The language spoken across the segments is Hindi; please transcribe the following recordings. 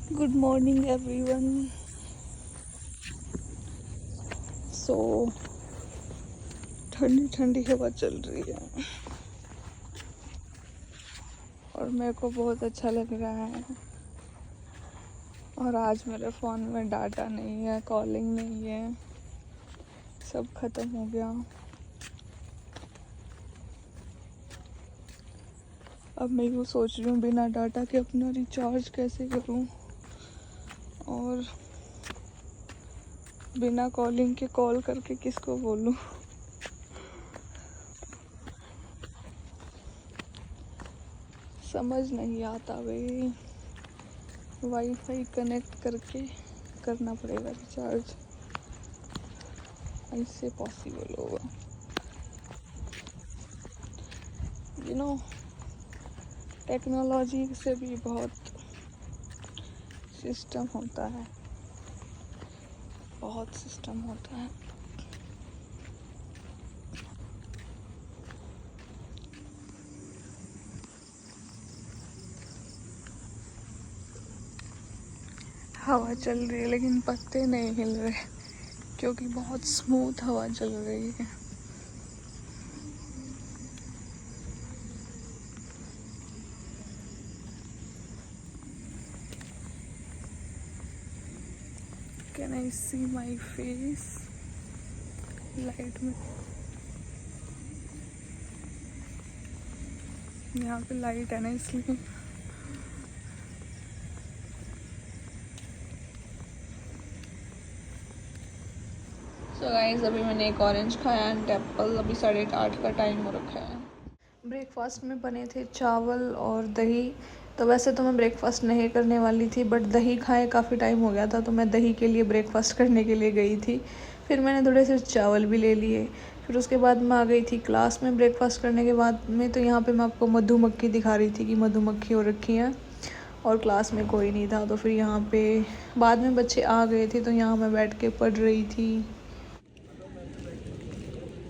Good morning everyone. सो ठंडी ठंडी हवा चल रही है और मेरे को बहुत अच्छा लग रहा है। और आज मेरे फ़ोन में डाटा नहीं है, कॉलिंग नहीं है, सब ख़त्म हो गया। अब मैं यूँ सोच रही हूँ बिना डाटा के अपना रिचार्ज कैसे करूँ और बिना कॉलिंग के कॉल करके किसको बोलूँ। समझ नहीं आता भाई। वाईफाई कनेक्ट करके करना पड़ेगा रिचार्ज, ऐसे पॉसिबल होगा। टेक्नोलॉजी से भी बहुत सिस्टम होता है, बहुत सिस्टम होता है। हवा चल रही है लेकिन पत्ते नहीं हिल रहे क्योंकि बहुत स्मूथ हवा चल रही है। Can I see my face light में? यहाँ पे लाइट है ना इसलिए। सो गाइस अभी मैंने एक ऑरेंज खाया एंड एप्पल। अभी 8:30 का टाइम हो रखा है। ब्रेकफास्ट में बने थे चावल और दही। तो वैसे तो मैं ब्रेकफास्ट नहीं करने वाली थी बट दही खाए काफ़ी टाइम हो गया था तो मैं दही के लिए ब्रेकफास्ट करने के लिए गई थी। फिर मैंने थोड़े से चावल भी ले लिए। फिर उसके बाद मैं आ गई थी क्लास में ब्रेकफास्ट करने के बाद में। तो यहाँ पे मैं आपको मधुमक्खी दिखा रही थी कि मधुमक्खी हो रखी है और क्लास में कोई नहीं था। तो फिर यहाँ पे बाद में बच्चे आ गए थे तो यहाँ मैं बैठ के पढ़ रही थी।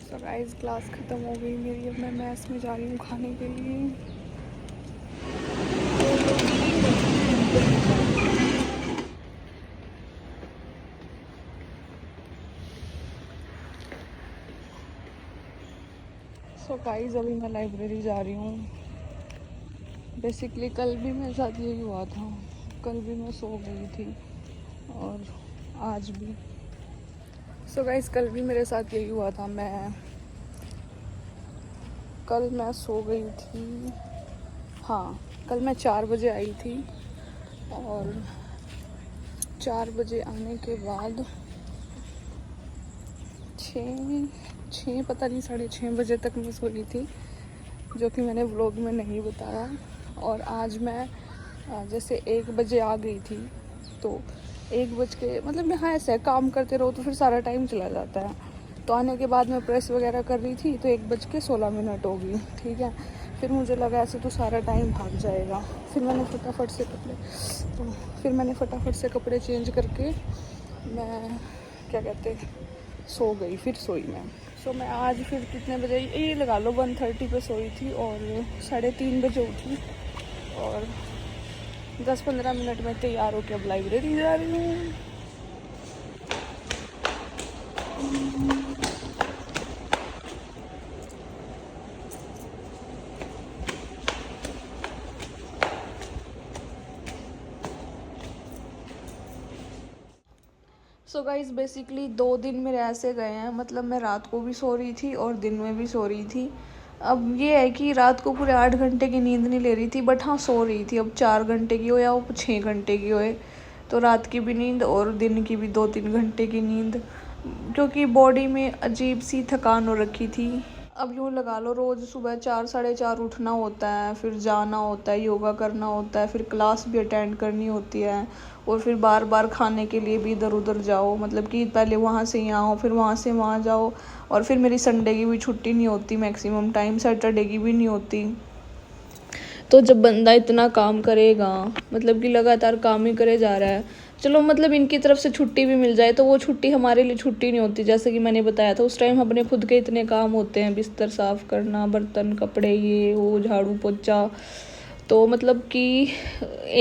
सो गाइस क्लास ख़त्म हो गई मेरी। अब मैं मैस में जा रही हूँ खाने के लिए। सो गाइस अभी मैं लाइब्रेरी जा रही हूँ। बेसिकली कल भी मेरे साथ यही हुआ था। कल भी मैं सो गई थी और आज भी। सो गाइस कल भी मेरे साथ यही हुआ था। कल मैं सो गई थी। हाँ, कल मैं 4 बजे आई थी और 4 बजे आने के बाद 6 पता नहीं 6:30 बजे तक मैं सोई थी, जो कि मैंने व्लॉग में नहीं बताया। और आज मैं जैसे 1 बजे आ गई थी तो 1 बज के मतलब यहाँ ऐसे है, काम करते रहो तो फिर सारा टाइम चला जाता है। तो आने के बाद मैं प्रेस वगैरह कर रही थी तो 1:16 हो गई। ठीक है, फिर मुझे लगा ऐसे तो सारा टाइम भाग जाएगा। फिर मैंने फटाफट से कपड़े चेंज करके मैं क्या कहते सो गई। फिर सोई मैं। सो मैं आज फिर कितने बजे, ये लगा लो 1:30 पे सोई थी और 3:30 बजे उठी और 10-15 मिनट में तैयार होकर अब लाइब्रेरी जा रही हूँ। सो गाइस बेसिकली 2 दिन मेरे ऐसे गए हैं। मतलब मैं रात को भी सो रही थी और दिन में भी सो रही थी। अब ये है कि रात को पूरे 8 घंटे की नींद नहीं ले रही थी बट हाँ सो रही थी। अब 4 घंटे की हो या वो 6 घंटे की होए, तो रात की भी नींद और दिन की भी 2-3 घंटे की नींद, क्योंकि बॉडी में अजीब सी थकान हो रखी थी। अब यूँ लगा लो रोज़ सुबह 4-4:30 उठना होता है, फिर जाना होता है, योगा करना होता है, फिर क्लास भी अटेंड करनी होती है और फिर बार बार खाने के लिए भी इधर उधर जाओ। मतलब कि पहले वहाँ से यहाँ आओ, फिर वहाँ से वहाँ जाओ। और फिर मेरी संडे की भी छुट्टी नहीं होती मैक्सिमम टाइम, सैटरडे की भी नहीं होती। तो जब बंदा इतना काम करेगा, मतलब कि लगातार काम ही करे जा रहा है, चलो मतलब इनकी तरफ से छुट्टी भी मिल जाए तो वो छुट्टी हमारे लिए छुट्टी नहीं होती। जैसे कि मैंने बताया था उस टाइम अपने खुद के इतने काम होते हैं, बिस्तर साफ़ करना, बर्तन कपड़े, ये वो झाड़ू पोछा। तो मतलब कि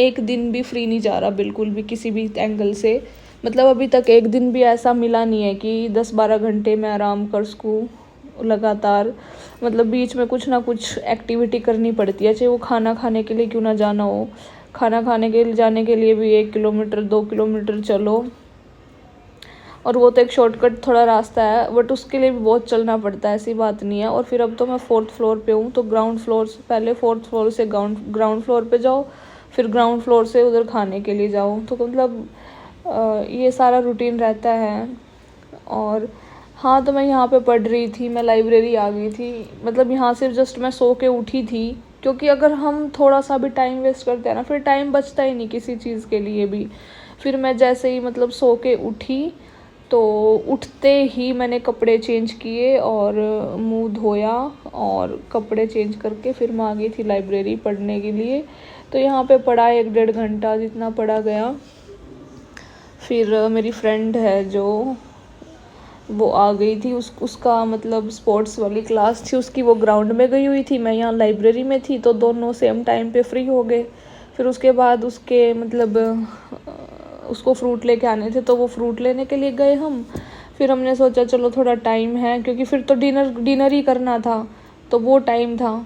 एक दिन भी फ्री नहीं जा रहा बिल्कुल भी किसी भी एंगल से। मतलब अभी तक एक दिन भी ऐसा मिला नहीं है कि 10-12 घंटे मैं आराम कर सकूँ लगातार। मतलब बीच में कुछ ना कुछ एक्टिविटी करनी पड़ती है, चाहे वो खाना खाने के लिए क्यों ना जाना हो। खाना खाने के लिए जाने के लिए भी 1 किलोमीटर 2 किलोमीटर चलो, और वो तो एक शॉर्टकट थोड़ा रास्ता है, बट उसके लिए भी बहुत चलना पड़ता है, ऐसी बात नहीं है। और फिर अब तो मैं 4th फ्लोर पे हूँ, तो ग्राउंड फ्लोर से पहले 4th फ्लोर से ग्राउंड फ्लोर पे जाओ, फिर ग्राउंड फ्लोर से उधर खाने के लिए जाओ। तो मतलब ये सारा रूटीन रहता है। और हाँ, तो मैं यहाँ पे पढ़ रही थी, मैं लाइब्रेरी आ गई थी। मतलब यहाँ से जस्ट मैं सो के उठी थी, क्योंकि अगर हम थोड़ा सा भी टाइम वेस्ट करते हैं ना, फिर टाइम बचता ही नहीं किसी चीज़ के लिए भी। फिर मैं जैसे ही मतलब सो के उठी, तो उठते ही मैंने कपड़े चेंज किए और मुंह धोया, और कपड़े चेंज करके फिर मैं आ गई थी लाइब्रेरी पढ़ने के लिए। तो यहाँ पे पढ़ा 1-1.5 घंटा जितना पढ़ा गया। फिर मेरी फ्रेंड है जो, वो आ गई थी, उसका मतलब स्पोर्ट्स वाली क्लास थी उसकी, वो ग्राउंड में गई हुई थी, मैं यहाँ लाइब्रेरी में थी, तो दोनों सेम टाइम पे फ्री हो गए। फिर उसके बाद उसके मतलब उसको फ्रूट लेके आने थे, तो वो फ्रूट लेने के लिए गए हम। फिर हमने सोचा चलो थोड़ा टाइम है, क्योंकि फिर तो डिनर ही करना था, तो वो टाइम था।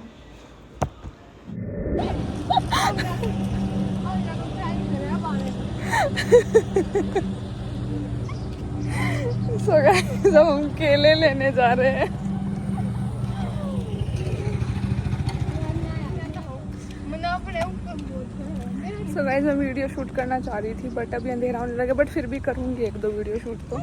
सो गाइस हम केले लेने जा रहे हैं। सो गाइस मैं वीडियो शूट करना चाह रही थी, बट अभी अंधेरा होने लगा, बट फिर भी करूँगी 1-2 वीडियो शूट तो।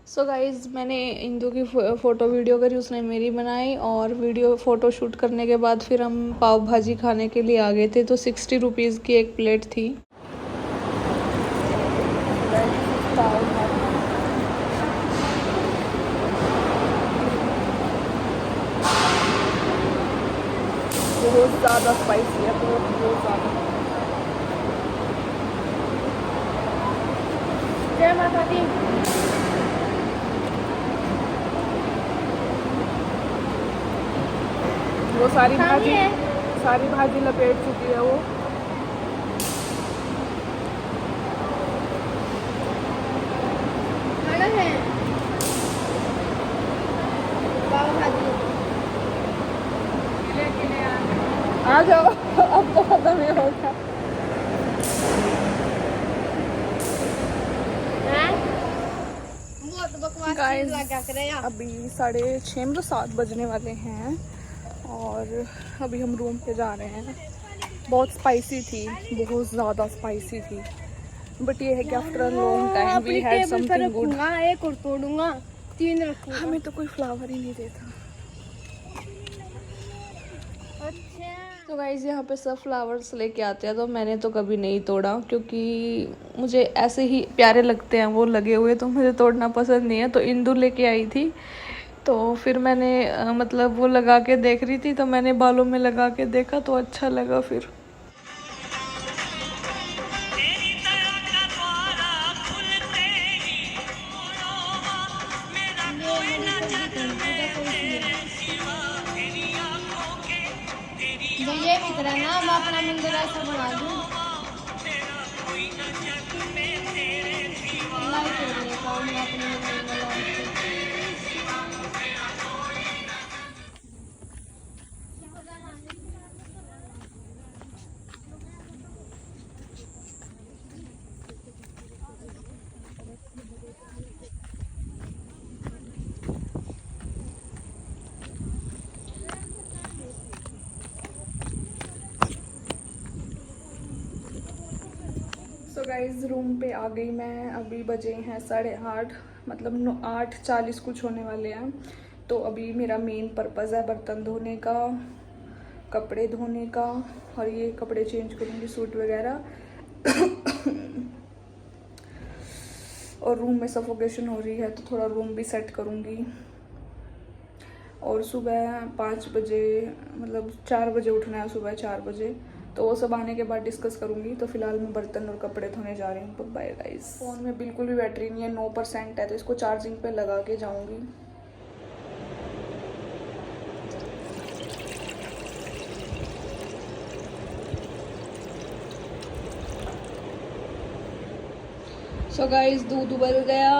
सो गाइज़ मैंने इंदू की फ़ोटो वीडियो करी, उसने मेरी बनाई, और वीडियो फ़ोटो शूट करने के बाद फिर हम पाव भाजी खाने के लिए आ गए थे। तो 60 रुपीज़ की एक प्लेट थी। बहुत ज़्यादा स्पाइसी है, बहुत ज़्यादा। जय माता दी। वो सारी भाजी लपेट चुकी है वो। है पाव भाजी आ जाओ। अब तो खत्म ही होगा। अभी 6:30 मतलब 7 बजने वाले हैं, और अभी हम रूम पे जा रहे हैं। बहुत स्पाइसी थी, बहुत ज़्यादा स्पाइसी थी, बट ये है कि after a long time we had something good. एक और तोड़ूंगा, 3 रखूंगा। हमें तो कोई फ्लावर ही नहीं देता। तो गाइस यहाँ पे सब फ्लावर्स लेके आते हैं, तो मैंने तो कभी नहीं तोड़ा, क्योंकि मुझे ऐसे ही प्यारे लगते हैं वो लगे हुए, तो मुझे तोड़ना पसंद नहीं है। तो इंदु लेके आई थी, तो फिर मैंने मतलब वो लगा के देख रही थी, तो मैंने बालों में लगा के देखा तो अच्छा लगा। फिर ये भी तरह ना मैं अपना मंदिर ऐसा बना दूं। लाइट हो रही है तो मैं अपने मंदिर में लाइट। सो गाइज रूम पे आ गई मैं। अभी बजे हैं 8:30, मतलब 8:40 कुछ होने वाले हैं। तो अभी मेरा मेन पर्पज़ है बर्तन धोने का, कपड़े धोने का, और ये कपड़े चेंज करूँगी, सूट वगैरह। और रूम में सफोकेशन हो रही है तो थोड़ा रूम भी सेट करूँगी। और सुबह 5 बजे, मतलब 4 बजे उठना है, सुबह 4 बजे। तो वो सब आने के बाद डिस्कस करूँगी। तो फिलहाल मैं बर्तन और कपड़े धोने जा रही हूँ। Bye guys. फ़ोन में बिल्कुल भी बैटरी नहीं है, 9% है, तो इसको चार्जिंग पे लगा के जाऊँगी। सो गाइस दूध उबल गया।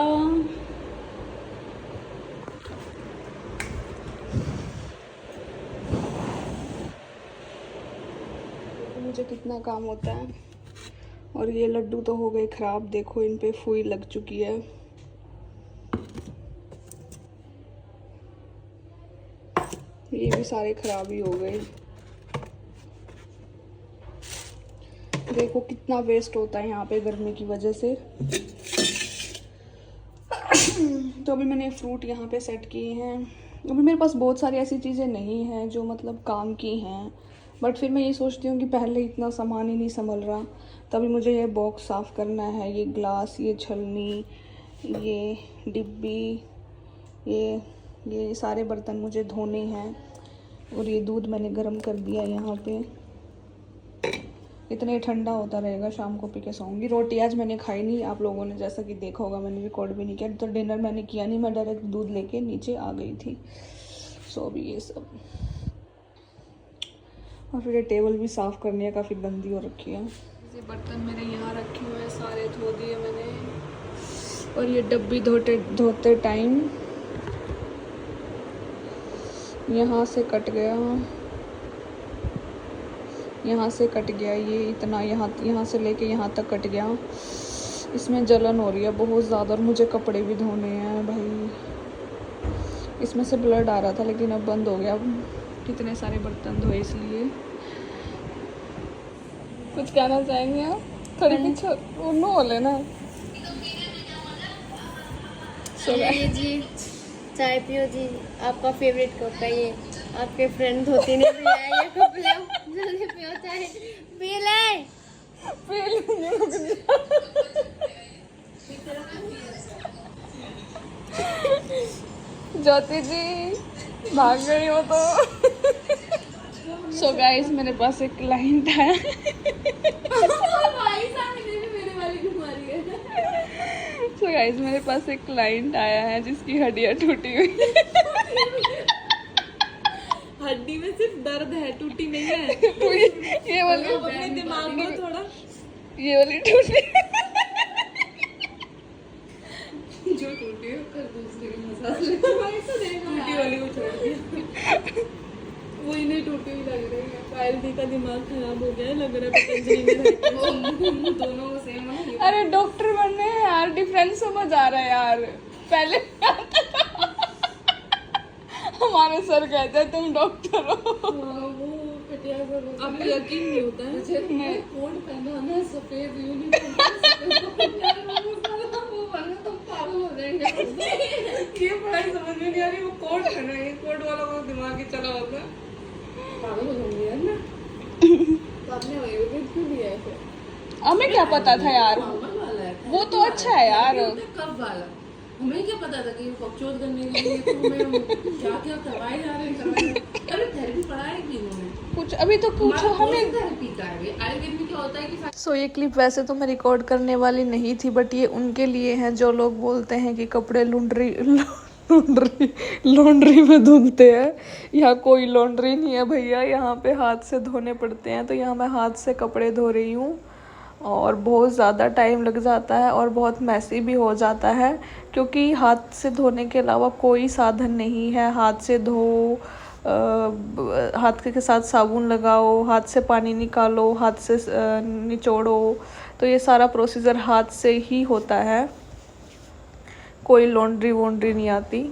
मुझे कितना काम होता है। और ये लड्डू तो हो गए खराब, देखो इन पे फुई लग चुकी है। ये भी सारे खराब ही हो गए। देखो कितना वेस्ट होता है यहाँ पे गर्मी की वजह से। तो अभी मैंने फ्रूट यहाँ पे सेट किए हैं। अभी मेरे पास बहुत सारी ऐसी चीज़ें नहीं हैं जो मतलब काम की हैं, बट फिर मैं ये सोचती हूँ कि पहले इतना सामान ही नहीं संभल रहा। तभी मुझे ये बॉक्स साफ़ करना है, ये ग्लास, ये छलनी, ये डिब्बी, ये सारे बर्तन मुझे धोने हैं। और ये दूध मैंने गर्म कर दिया यहाँ पे। इतना ही ठंडा होता रहेगा, शाम को पी के सोऊंगी। रोटी आज मैंने खाई नहीं, आप लोगों ने जैसा कि देखा होगा, मैंने रिकॉर्ड भी नहीं किया। तो डिनर मैंने किया नहीं, मैं डायरेक्ट दूध लेके नीचे आ गई थी। सो अभी ये सब, और फिर ये टेबल भी साफ़ करनी है, काफ़ी गंदी हो रखी है। ये बर्तन मेरे यहाँ रखे हुए हैं, सारे धो दिए मैंने। और ये डब्बी धोते टाइम यहाँ से कट गया, यहाँ से कट गया, ये इतना यहाँ से लेके यहाँ तक कट गया। इसमें जलन हो रही है बहुत ज़्यादा। और मुझे कपड़े भी धोने हैं भाई। इसमें से ब्लड आ रहा था लेकिन अब बंद हो गया। अब कितने सारे बर्तन धोए इसलिए। कुछ कहना चाहेंगे आप? थोड़ी पीछे उन्नो हो लेना। ये जी चाय पियो जी, आपका फेवरेट कप है ये। आपके फ्रेंड होती नहीं पिया है, ये कप ले जल्दी पियो चाय, पी ले। ज्योति जी भाग गई हो तो। सो गाइस मेरे पास एक क्लाइंट है। सो गाइस मेरे पास एक क्लाइंट आया है जिसकी हड्डियां टूटी हुई। हड्डी में सिर्फ दर्द है, टूटी नहीं है। ये वाली अपने दिमाग को थोड़ा, ये वाली टूटी। जो टूटी है कर दूसरे की मसाज। टूटी वाली को छोड़ दिया, वही नहीं टूटी हुई लग रही है। पायल दी का दिमाग खराब हो गया है, लग रहा है पतंजलि में रहते दोनों सेम है। अरे डॉक्टर बनने हैं यार, डिफरेंस समझ आ रहा है यार। पहले हमारे सर कहते हैं तुम डॉक्टर हो। वो कटिया कर, आपको यकीन नहीं होता है। कोट पहना ना, सफेद यूनिफॉर्म, वो बना तो पागल हो जाएंगे। ये पढ़ाई समझ में नहीं आ रही, वो कोट पहना है, कोट वाला वो दिमाग ही चला होता है, पागल हो जाएंगे यार ना। तो आपने वही क्यों दिया है फिर? हमें क्या पता था यार, वो तो अच्छा है यार। कब वाला हमें क्या पता था कि पक्षोद करने के लिए तो हमें क्या क्या करवाए जा रहे हैं। अरे थेरेपी पढ़ाई की उन्होंने कुछ अभी तो पूछो हमें। थेरेपी का है आयुर्वेद में क्या होता है कि सो ये क्लिप वैसे तो मैं रिकॉर्ड करने वाली नहीं थी, बट ये उनके लिए है जो लोग बोलते हैं कि कपड़े लॉन्ड्री में धुलते हैं। यहाँ कोई लॉन्ड्री नहीं है भैया, यहाँ पे हाथ से धोने पड़ते हैं। तो यहाँ मैं हाथ से कपड़े धो रही हूँ और बहुत ज़्यादा टाइम लग जाता है और बहुत मैसी भी हो जाता है, क्योंकि हाथ से धोने के अलावा कोई साधन नहीं है। हाथ से धो, हाथ के साथ साबुन लगाओ, हाथ से पानी निकालो, हाथ से निचोड़ो। तो ये सारा प्रोसीजर हाथ से ही होता है, कोई लॉन्ड्री वॉन्ड्री नहीं आती।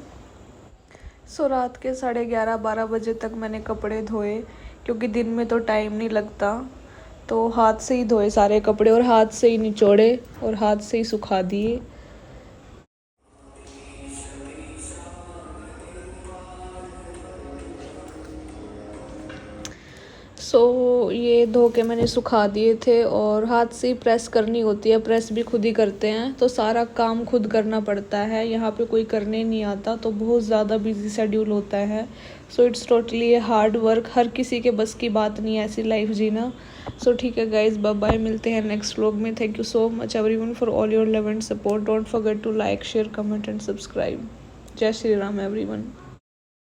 सो रात के 11:30-12 बजे तक मैंने कपड़े धोए, क्योंकि दिन में तो टाइम नहीं लगता। तो हाथ से ही धोए सारे कपड़े और हाथ से ही निचोड़े और हाथ से ही सुखा दिए। सो ये धो के मैंने सुखा दिए थे और हाथ से ही प्रेस करनी होती है, प्रेस भी खुद ही करते हैं तो सारा काम खुद करना पड़ता है, यहाँ पे कोई करने नहीं आता तो बहुत ज़्यादा बिजी शेड्यूल होता है। So it's totally a hard work, हर किसी के बस की बात नहीं है ऐसी लाइफ जीना। सो ठीक है गाइज, बाय बाय, मिलते हैं नेक्स्ट व्लॉग में। Thank you so much everyone for all your love and support. Don't forget to like share comment and subscribe. जय श्री राम एवरीवन।